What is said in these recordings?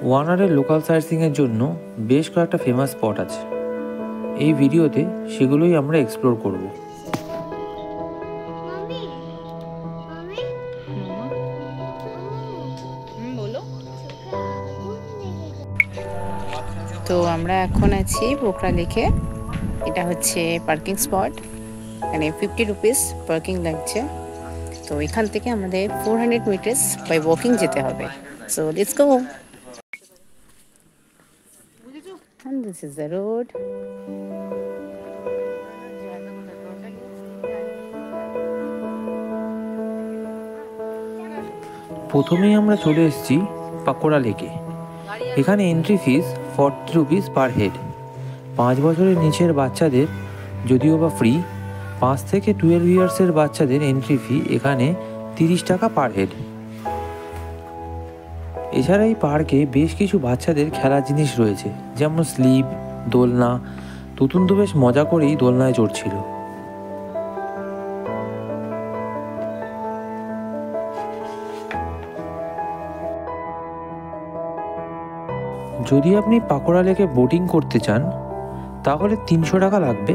ওয়ানারের local সাইটসিংয়ের জন্য বেশ কয়েকটা ফেমাস স্পট আছে। এই ভিডিওতে সেগুলোই আমরা এক্সপ্লোর করব। তো আমরা এখন আছি পোখরা লেকে। এটা হচ্ছে পার্কিং স্পট, মানে 50 রুপিস পার্কিং লাগছে। তো এখান থেকে আমাদের 400 মিটার্স বাই ওয়াকিং যেতে হবে। So let's go. And this is the road. প্রথমেই আমরা চলে এসেছি পাকোড়া লেকে। এখানে entry fees 40 rupees per head. 5 বছরের নিচের বাচ্চাদের যদিও বা ফ্রি, 5 থেকে 12 ইয়ার্সের বাচ্চাদের এন্ট্রি ফি এখানে 30 টাকা পার হেড। এছাড়া এই পার্কে বেশ কিছু বাচ্চাদের খেলার জিনিস রয়েছে, যেমন স্লিপ, দোলনা। তুতুন তো বেশ মজা করেই দোলনায় চড়ছিল। যদি আপনি পাকোড়া লেকে বোটিং করতে চান তাহলে 300 টাকা লাগবে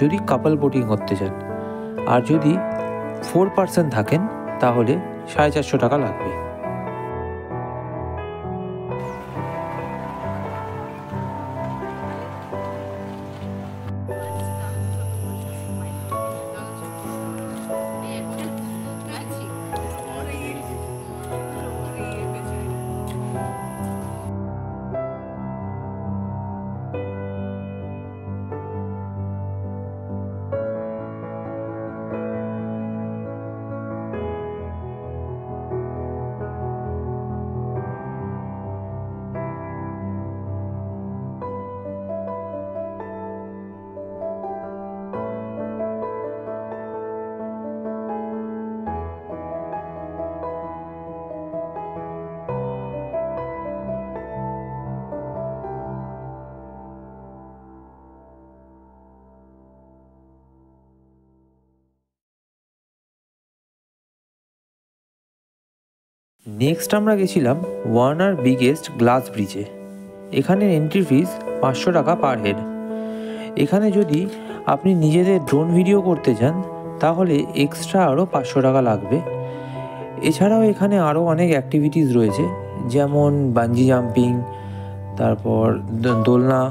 যদি কাপল বোটিং করতে চান, আর যদি 4 পার্সন থাকেন তাহলে 450 টাকা লাগবে। নেক্সট আমরা গেছিলাম ওয়ানার বিগেস্ট গ্লাস ব্রিজে। এখানে এন্ট্রি ফিস 500 টাকা পার হেড। এখানে যদি আপনি নিজেদের ড্রোন ভিডিও করতে চান তাহলে এক্সট্রা আরও 500 টাকা লাগবে। এছাড়াও এখানে আরও অনেক অ্যাক্টিভিটিস রয়েছে, যেমন বাঞ্জি জাম্পিং, তারপর দোলনা।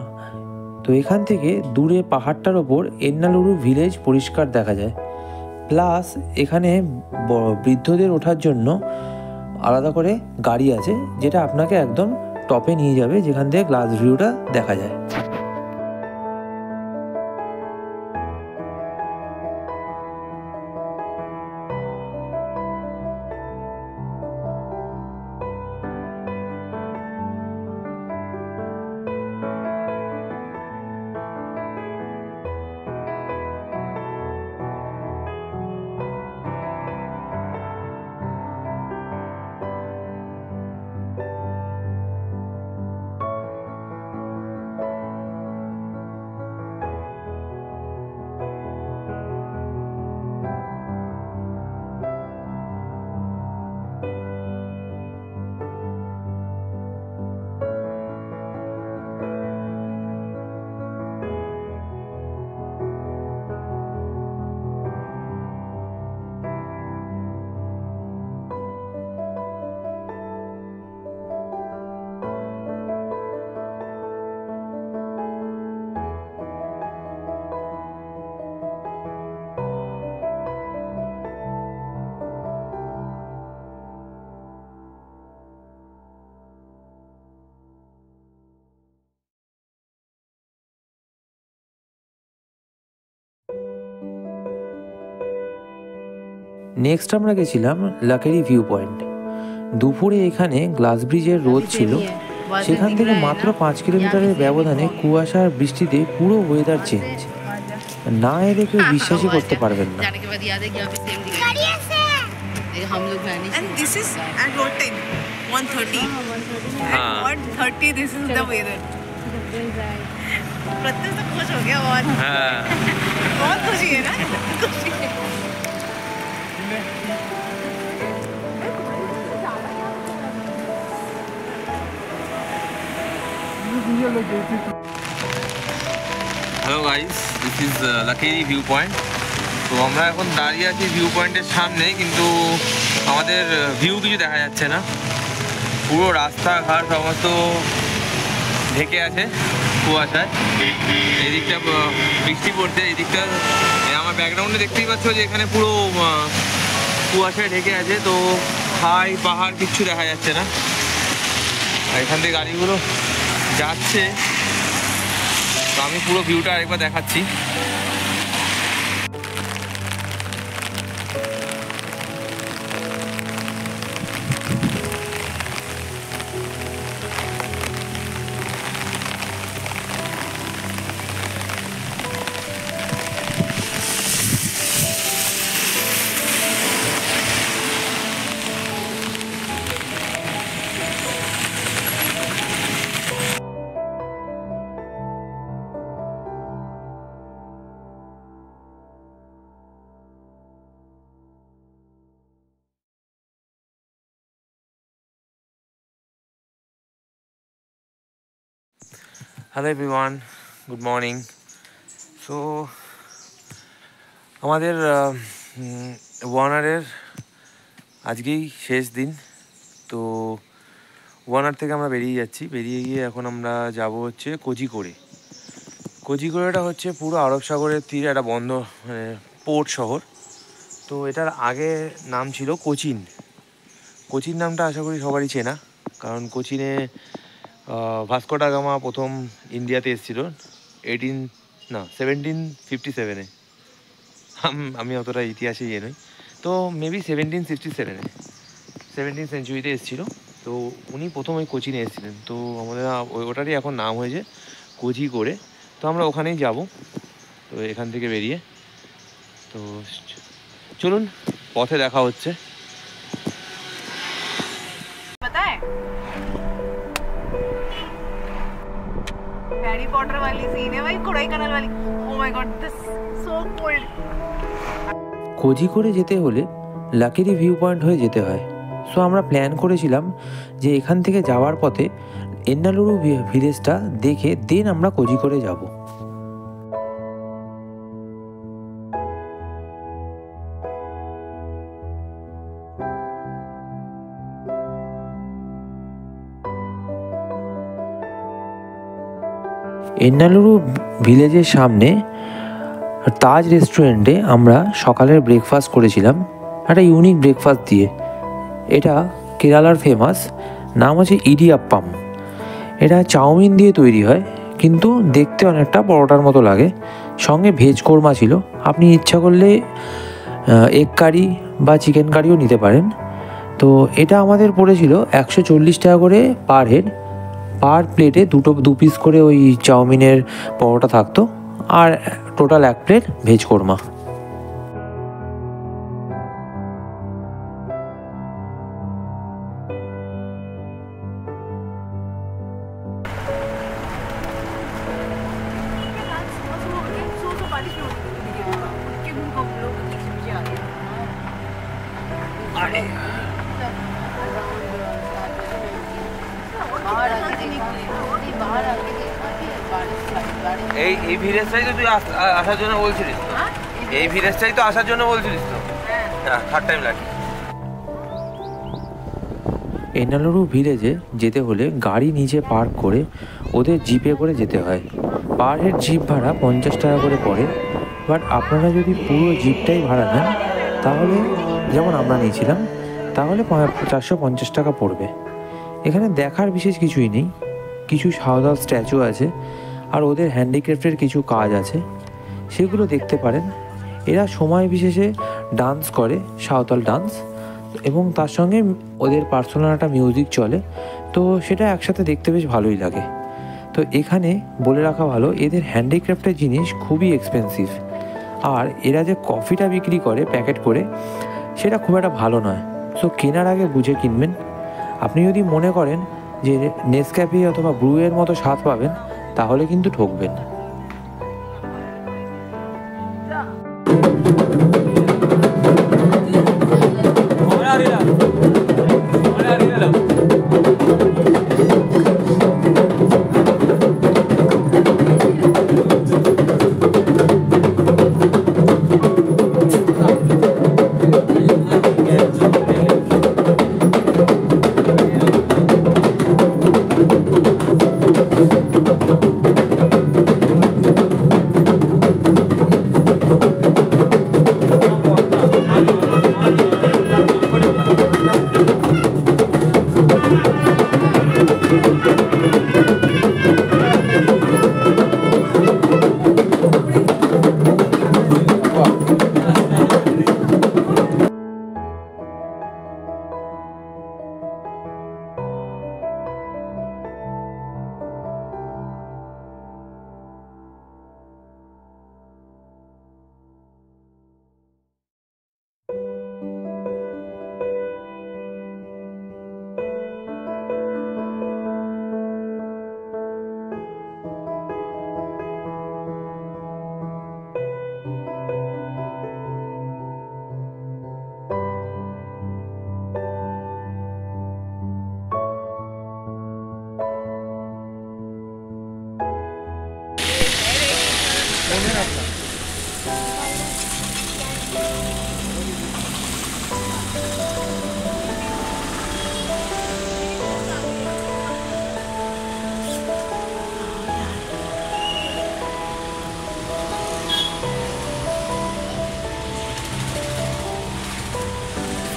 তো এখান থেকে দূরে পাহাড়টার ওপর এন্নালুরু ভিলেজ পরিষ্কার দেখা যায়। প্লাস এখানে বৃদ্ধদের ওঠার জন্য আলাদা করে গাড়ি আছে, যেটা আপনাকে একদম টপে নিয়ে যাবে, যেখান থেকে গ্লাস ভিউটা দেখা যায়। নেক্সট আমরা গেছিলাম লাকেরি ভিউ পয়েন্ট। দুপুরে এখানে গ্লাস ব্রিজের রোদ ছিল, সেখান থেকে মাত্র 5 কিলোমিটারের ব্যবধানে কুয়াশা আর বৃষ্টিতে পুরো ওয়েদার চেঞ্জ। না এলে কেউ বিশ্বাসই করতে পারবেন না। हम लोग and this is at what time? 1:30. At 1:30 this is the weather. प्रत्येक तो खुश हो गया बहुत। बहुत खुशी है ना? खुशी है। Hello guys, this is Lakkidi view point. তো আমরা এখন দাঁড়িয়ে আছি ভিউ পয়েন্টের সামনে, কিন্তু আমাদের ভিউ কিছু দেখা যাচ্ছে না। পুরো রাস্তাঘাট সমস্ত ঢেকে আছে কুয়াশায়। এই দিকটা বৃষ্টি পড়ছে, এই দিকটা আমার ব্যাকগ্রাউন্ডে দেখতেই পাচ্ছ যে এখানে পুরো কুয়াশায় ঢেকে আছে। তো খাই পাহাড় কিচ্ছু দেখা যাচ্ছে না। আর এখান থেকে গাড়িগুলো যাচ্ছে, তো আমি পুরো ভিউটা আরেকবার দেখাচ্ছি। Hello everyone, good morning. So আমাদের ওয়ানারের আজকেই শেষ দিন। তো ওয়ানার থেকে আমরা বেরিয়ে গিয়ে এখন আমরা যাব হচ্ছে কোজিকোড়ে। কোজিকোড়েটা হচ্ছে পুরো আরব সাগরের তীরে একটা বন্ধ পোর্ট শহর। তো এটার আগে নাম ছিল কোচিন। কোচিন নামটা আশা করি সবারই চেনা, কারণ কোচিনে ভাস্কো ডা গামা প্রথম ইন্ডিয়াতে এসেছিল 1757-এ। আমি অতটা ইতিহাসে ইয়ে নই, তো মেবি 1767 সেঞ্চুরিতে এসেছিলো। তো উনি প্রথম ওই কোচিনে এসেছিলেন। তো আমাদের ওটারই এখন নাম হয়েছে কোজিকোড়ে। তো আমরা ওখানেই যাব। তো এখান থেকে বেরিয়ে তো চলুন, পথে দেখা হচ্ছে। हैरी पॉटर वाली सीन है भाई, कोडाईकानाल वाली। Oh my god, this so cold. কোজিকোড়ে যেতে হলে লাকিরি ভিউ পয়েন্ট হয়ে যেতে হয়। সো আমরা প্ল্যান করেছিলাম যে এখান থেকে যাওয়ার পথে এন্নালুরু ভিলেজটা দেখে দেন আমরা কোজিকোড়ে যাব। এন্নালুরু ভিলেজের সামনে তাজ রেস্টুরেন্টে আমরা সকালের ব্রেকফাস্ট করেছিলাম, একটা ইউনিক ব্রেকফাস্ট দিয়ে। এটা কেরালার ফেমাস, নাম হচ্ছে ইডিয়াপ্পাম। এটা চাউমিন দিয়ে তৈরি হয়, কিন্তু দেখতে অনেকটা পরোটার মতো লাগে। সঙ্গে ভেজ কোরমা ছিল। আপনি ইচ্ছা করলে এগ কারি বা চিকেন কারিও নিতে পারেন। তো এটা আমাদের পড়েছিল 140 টাকা করে পার হেড। পার প্লেটে দু পিস করে ওই চাউমিনের পরোটা থাকতো, আর টোটাল 1 প্লেট ভেজ কোরমা। এই ভিলেজটাই তো তুই আসার জন্য বলছিলিস তো? এই ভিলেজটাই তো আসার জন্য বলছিলিস তো? হ্যাঁ, থার্ড টাইম লাগে। এন্নালুরু ভিলেজে যেতে হলে গাড়ি নিচে পার্ক করে ওদের জিপে করে যেতে হয়। পার হেড জিপ ভাড়া 50 টাকা করে পড়ে। বাট আপনারা যদি পুরো জিপটাই ভাড়া নেন, তাহলে যেমন আমরা নিয়েছিলাম, তাহলে 450 টাকা পড়বে। এখানে দেখার বিশেষ কিছুই নেই, কিছু সাঁওতাল স্ট্যাচু আছে, আর ওদের হ্যান্ডিক্রাফটের কিছু কাজ আছে, সেগুলো দেখতে পারেন। এরা সময় বিশেষে ডান্স করে, সাঁওতাল ডান্স, এবং তার সঙ্গে ওদের পার্সোনাল একটা মিউজিক চলে। তো সেটা একসাথে দেখতে বেশ ভালোই লাগে। তো এখানে বলে রাখা ভালো, এদের হ্যান্ডিক্রাফটের জিনিস খুবই এক্সপেন্সিভ। আর এরা যে কফিটা বিক্রি করে প্যাকেট করে, সেটা খুব একটা ভালো নয়। সো কেনার আগে বুঝে কিনবেন। আপনি যদি মনে করেন যে নেসক্যাফে অথবা ব্রুয়ের মতো স্বাদ পাবেন, তাহলে কিন্তু ঠকবেন।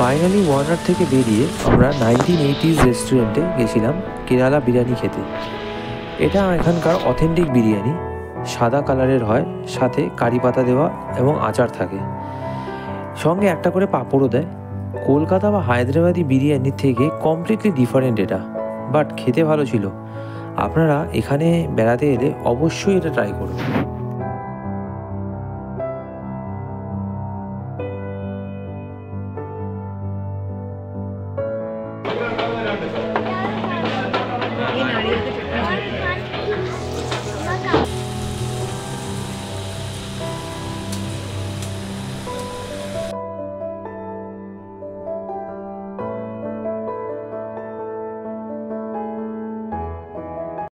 ফাইনালি ওয়ানার থেকে বেরিয়ে আমরা 1980s রেস্টুরেন্টে গেছিলাম কেরালা বিরিয়ানি খেতে। এটা এখানকার অথেন্টিক বিরিয়ানি, সাদা কালারের হয়, সাথে কারি পাতা দেওয়া এবং আচার থাকে, সঙ্গে একটা করে পাঁপড়ও দেয়। কলকাতা বা হায়দ্রাবাদি বিরিয়ানির থেকে কমপ্লিটলি ডিফারেন্ট এটা, বাট খেতে ভালো ছিল। আপনারা এখানে বেড়াতে এলে অবশ্যই এটা ট্রাই করুন।